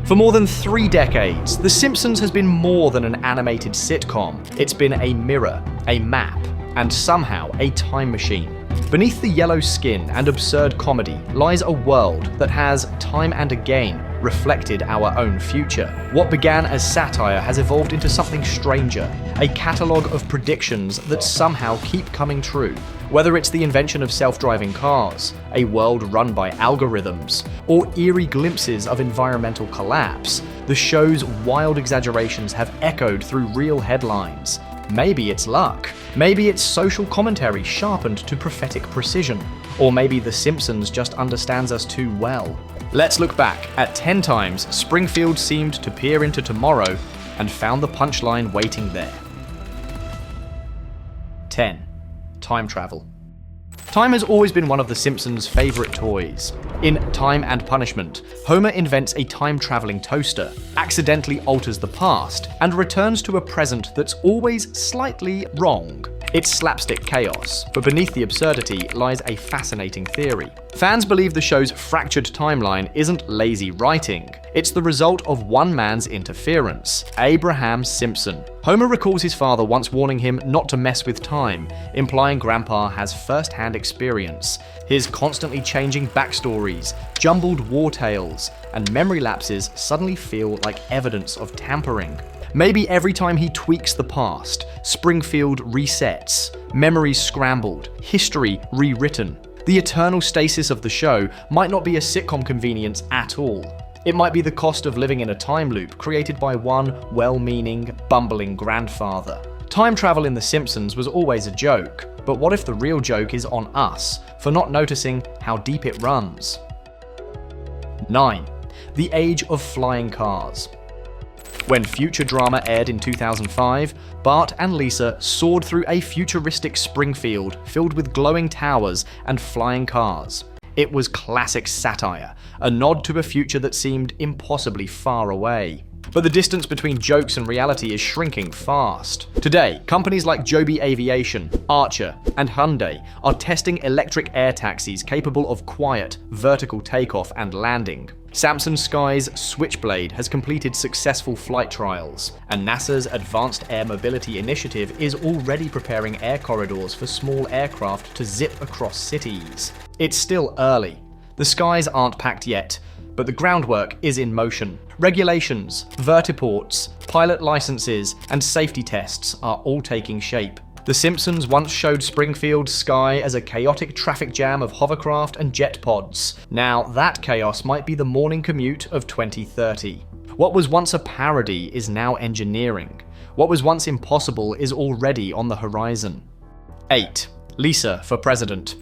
For more than 3 decades, The Simpsons has been more than an animated sitcom. It's been a mirror, a map, and somehow a time machine. Beneath the yellow skin and absurd comedy lies a world that has, time and again, reflected our own future. What began as satire has evolved into something stranger, a catalogue of predictions that somehow keep coming true. Whether it's the invention of self-driving cars, a world run by algorithms, or eerie glimpses of environmental collapse, the show's wild exaggerations have echoed through real headlines. Maybe it's luck. Maybe it's social commentary sharpened to prophetic precision. Or maybe The Simpsons just understands us too well. Let's look back at 10 times Springfield seemed to peer into tomorrow and found the punchline waiting there. 10. Time travel. Time has always been one of The Simpsons' favourite toys. In Time and Punishment, Homer invents a time-travelling toaster, accidentally alters the past, and returns to a present that's always slightly wrong. It's slapstick chaos, but beneath the absurdity lies a fascinating theory. Fans believe the show's fractured timeline isn't lazy writing. It's the result of one man's interference, Abraham Simpson. Homer recalls his father once warning him not to mess with time, implying Grandpa has first-hand experience. His constantly changing backstories, jumbled war tales, and memory lapses suddenly feel like evidence of tampering. Maybe every time he tweaks the past, Springfield resets, memories scrambled, history rewritten. The eternal stasis of the show might not be a sitcom convenience at all. It might be the cost of living in a time loop created by one well-meaning, bumbling grandfather. Time travel in The Simpsons was always a joke, but what if the real joke is on us for not noticing how deep it runs? 9. The Age of Flying Cars. When Future-Drama aired in 2005, Bart and Lisa soared through a futuristic Springfield filled with glowing towers and flying cars. It was classic satire, a nod to a future that seemed impossibly far away. But the distance between jokes and reality is shrinking fast. Today, companies like Joby Aviation, Archer, and Hyundai are testing electric air taxis capable of quiet, vertical takeoff and landing. Samsung Sky's Switchblade has completed successful flight trials, and NASA's Advanced Air Mobility Initiative is already preparing air corridors for small aircraft to zip across cities. It's still early. The skies aren't packed yet, but the groundwork is in motion. Regulations, vertiports, pilot licenses, and safety tests are all taking shape. The Simpsons once showed Springfield's sky as a chaotic traffic jam of hovercraft and jet pods. Now that chaos might be the morning commute of 2030. What was once a parody is now engineering. What was once impossible is already on the horizon. 8. Lisa for president.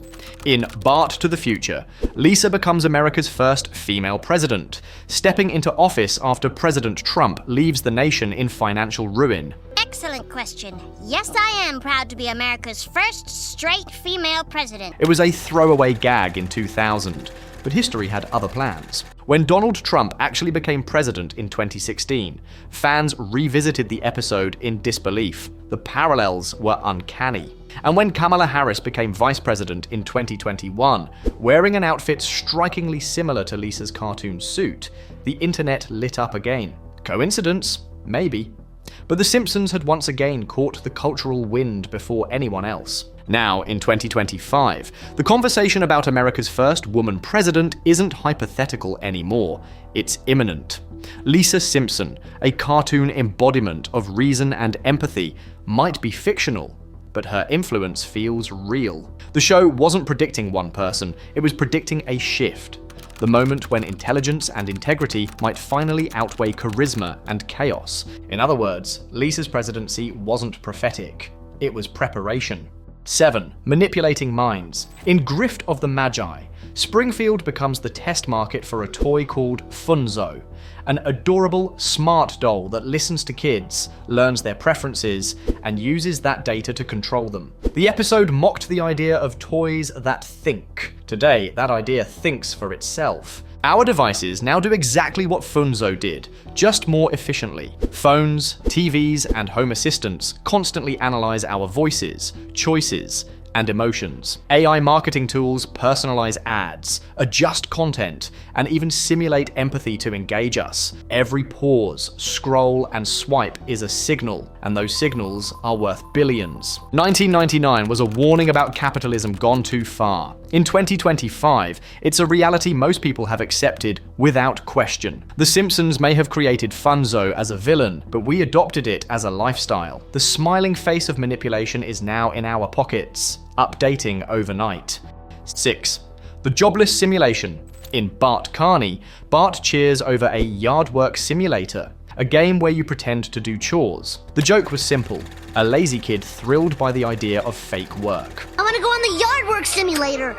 In Bart to the Future, Lisa becomes America's first female president, stepping into office after President Trump leaves the nation in financial ruin. Excellent question. Yes, I am proud to be America's first straight female president. It was a throwaway gag in 2000, but history had other plans. When Donald Trump actually became president in 2016, fans revisited the episode in disbelief. The parallels were uncanny. And when Kamala Harris became vice president in 2021, wearing an outfit strikingly similar to Lisa's cartoon suit, the internet lit up again. Coincidence? Maybe. But The Simpsons had once again caught the cultural wind before anyone else. Now, in 2025, the conversation about America's first woman president isn't hypothetical anymore, it's imminent. Lisa Simpson, a cartoon embodiment of reason and empathy, might be fictional, but her influence feels real. The show wasn't predicting one person, it was predicting a shift. The moment when intelligence and integrity might finally outweigh charisma and chaos. In other words, Lisa's presidency wasn't prophetic, it was preparation. 7. Manipulating minds. In Grift of the Magi, Springfield becomes the test market for a toy called Funzo, an adorable, smart doll that listens to kids, learns their preferences, and uses that data to control them. The episode mocked the idea of toys that think. Today, that idea thinks for itself. Our devices now do exactly what Funzo did, just more efficiently. Phones, TVs, and home assistants constantly analyze our voices, choices, and emotions. AI marketing tools personalize ads, adjust content, and even simulate empathy to engage us. Every pause, scroll, and swipe is a signal, and those signals are worth billions. 1999 was a warning about capitalism gone too far. In 2025, it's a reality most people have accepted without question. The Simpsons may have created Funzo as a villain, but we adopted it as a lifestyle. The smiling face of manipulation is now in our pockets, updating overnight. 6. The jobless simulation. In Bart Carney, Bart cheers over a yard work simulator, a game where you pretend to do chores. The joke was simple: a lazy kid thrilled by the idea of fake work. I want to go on the yard work simulator.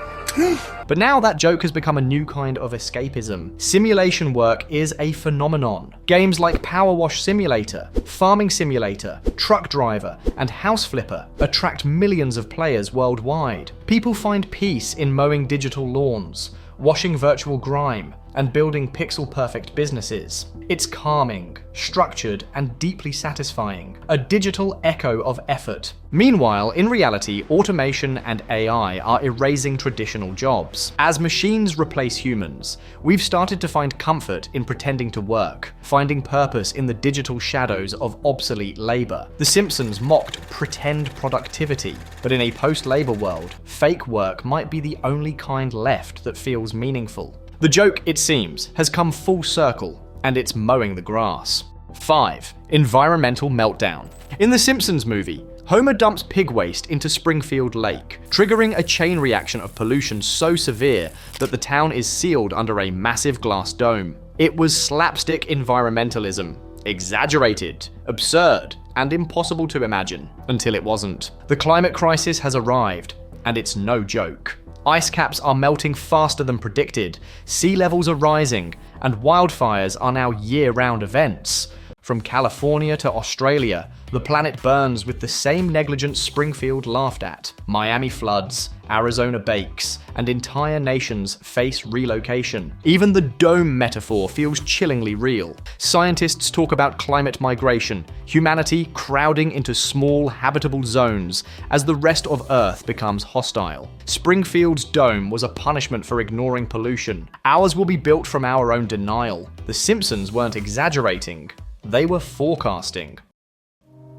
But now that joke has become a new kind of escapism. Simulation work is a phenomenon. Games like Power Wash Simulator, Farming Simulator, Truck Driver, and House Flipper attract millions of players worldwide. People find peace in mowing digital lawns, washing virtual grime, and building pixel-perfect businesses. It's calming, structured, and deeply satisfying, a digital echo of effort. Meanwhile, in reality, automation and AI are erasing traditional jobs. As machines replace humans, we've started to find comfort in pretending to work, finding purpose in the digital shadows of obsolete labor. The Simpsons mocked pretend productivity, but in a post-labor world, fake work might be the only kind left that feels meaningful. The joke, it seems, has come full circle, and it's mowing the grass. 5. Environmental meltdown. In the Simpsons movie, Homer dumps pig waste into Springfield Lake, triggering a chain reaction of pollution so severe that the town is sealed under a massive glass dome. It was slapstick environmentalism. Exaggerated, absurd, and impossible to imagine, until it wasn't. The climate crisis has arrived, and it's no joke. Ice caps are melting faster than predicted, sea levels are rising, and wildfires are now year-round events. From California to Australia, the planet burns with the same negligence Springfield laughed at. Miami floods, Arizona bakes, and entire nations face relocation. Even the dome metaphor feels chillingly real. Scientists talk about climate migration, humanity crowding into small habitable zones as the rest of Earth becomes hostile. Springfield's dome was a punishment for ignoring pollution. Ours will be built from our own denial. The Simpsons weren't exaggerating, they were forecasting.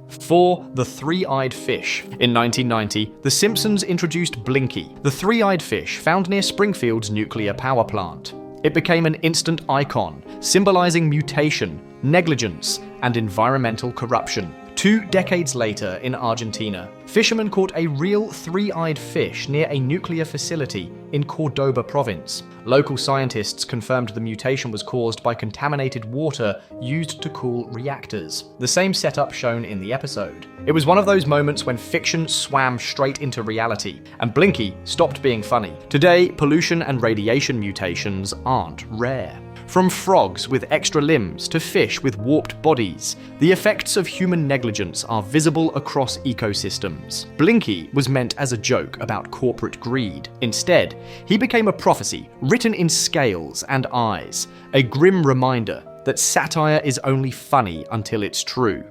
4. The three-eyed fish. In 1990, The Simpsons introduced Blinky, the three-eyed fish found near Springfield's nuclear power plant. It became an instant icon, symbolizing mutation, negligence, and environmental corruption. 2 decades later, in Argentina, fishermen caught a real three-eyed fish near a nuclear facility in Cordoba province. Local scientists confirmed the mutation was caused by contaminated water used to cool reactors, the same setup shown in the episode. It was one of those moments when fiction swam straight into reality, and Blinky stopped being funny. Today, pollution and radiation mutations aren't rare. From frogs with extra limbs to fish with warped bodies, the effects of human negligence are visible across ecosystems. Blinky was meant as a joke about corporate greed. Instead, he became a prophecy written in scales and eyes, a grim reminder that satire is only funny until it's true.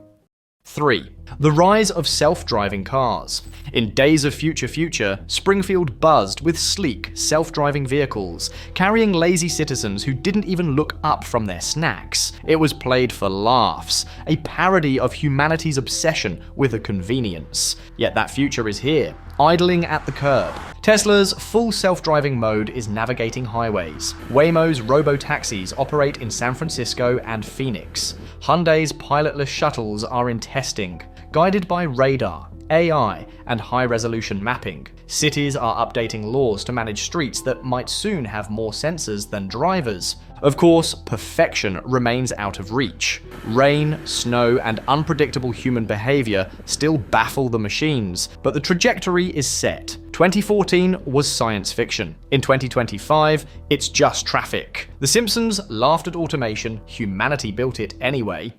3. The rise of self-driving cars. In Days of Future, Springfield buzzed with sleek, self-driving vehicles, carrying lazy citizens who didn't even look up from their snacks. It was played for laughs, a parody of humanity's obsession with a convenience. Yet that future is here, idling at the curb. Tesla's full self-driving mode is navigating highways. Waymo's robo-taxis operate in San Francisco and Phoenix. Hyundai's pilotless shuttles are in testing, guided by radar, AI, and high-resolution mapping. Cities are updating laws to manage streets that might soon have more sensors than drivers. Of course, perfection remains out of reach. Rain, snow, and unpredictable human behavior still baffle the machines, but the trajectory is set. 2014 was science fiction. In 2025, it's just traffic. The Simpsons laughed at automation, humanity built it anyway.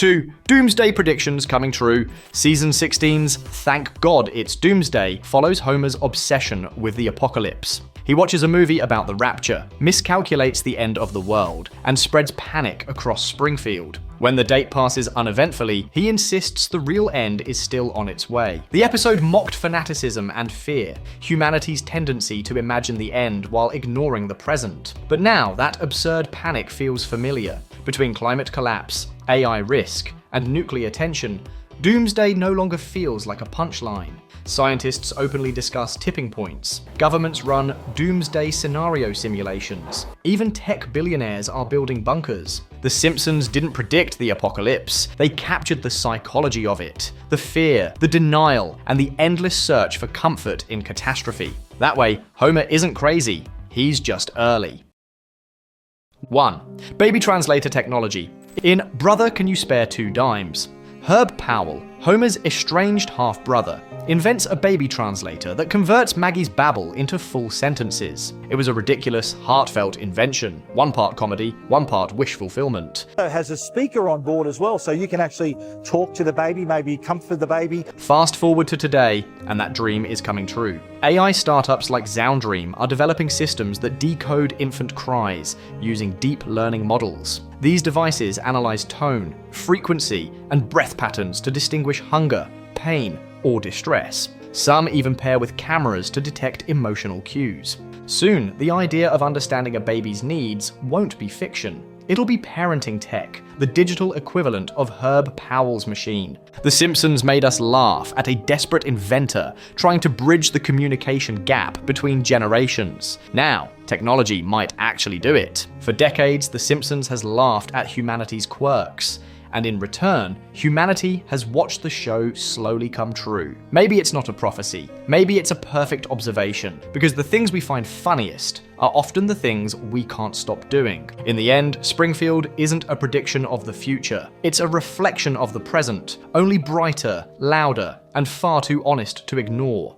2. Doomsday predictions coming true. Season 16's Thank God It's Doomsday follows Homer's obsession with the apocalypse. He watches a movie about the rapture, miscalculates the end of the world, and spreads panic across Springfield. When the date passes uneventfully, he insists the real end is still on its way. The episode mocked fanaticism and fear, humanity's tendency to imagine the end while ignoring the present. But now that absurd panic feels familiar. Between climate collapse, AI risk, and nuclear tension, Doomsday no longer feels like a punchline. Scientists openly discuss tipping points. Governments run doomsday scenario simulations. Even tech billionaires are building bunkers. The Simpsons didn't predict the apocalypse. They captured the psychology of it, the fear, the denial, and the endless search for comfort in catastrophe. That way, Homer isn't crazy. He's just early. 1. Baby translator technology. In Brother, Can You Spare Two Dimes? Herb Powell, Homer's estranged half-brother, invents a baby translator that converts Maggie's babble into full sentences. It was a ridiculous, heartfelt invention, one part comedy, one part wish fulfillment. It has a speaker on board as well, so you can actually talk to the baby, maybe comfort the baby. Fast forward to today, and that dream is coming true. AI startups like Zoundream are developing systems that decode infant cries using deep learning models. These devices analyze tone, frequency, and breath patterns to distinguish hunger, pain, or distress. Some even pair with cameras to detect emotional cues. Soon, the idea of understanding a baby's needs won't be fiction. It'll be parenting tech, the digital equivalent of Herb Powell's machine. The Simpsons made us laugh at a desperate inventor trying to bridge the communication gap between generations. Now, technology might actually do it. For decades, The Simpsons has laughed at humanity's quirks. And in return, humanity has watched the show slowly come true. Maybe it's not a prophecy, maybe it's a perfect observation, because the things we find funniest are often the things we can't stop doing. In the end, Springfield isn't a prediction of the future, it's a reflection of the present, only brighter, louder, and far too honest to ignore.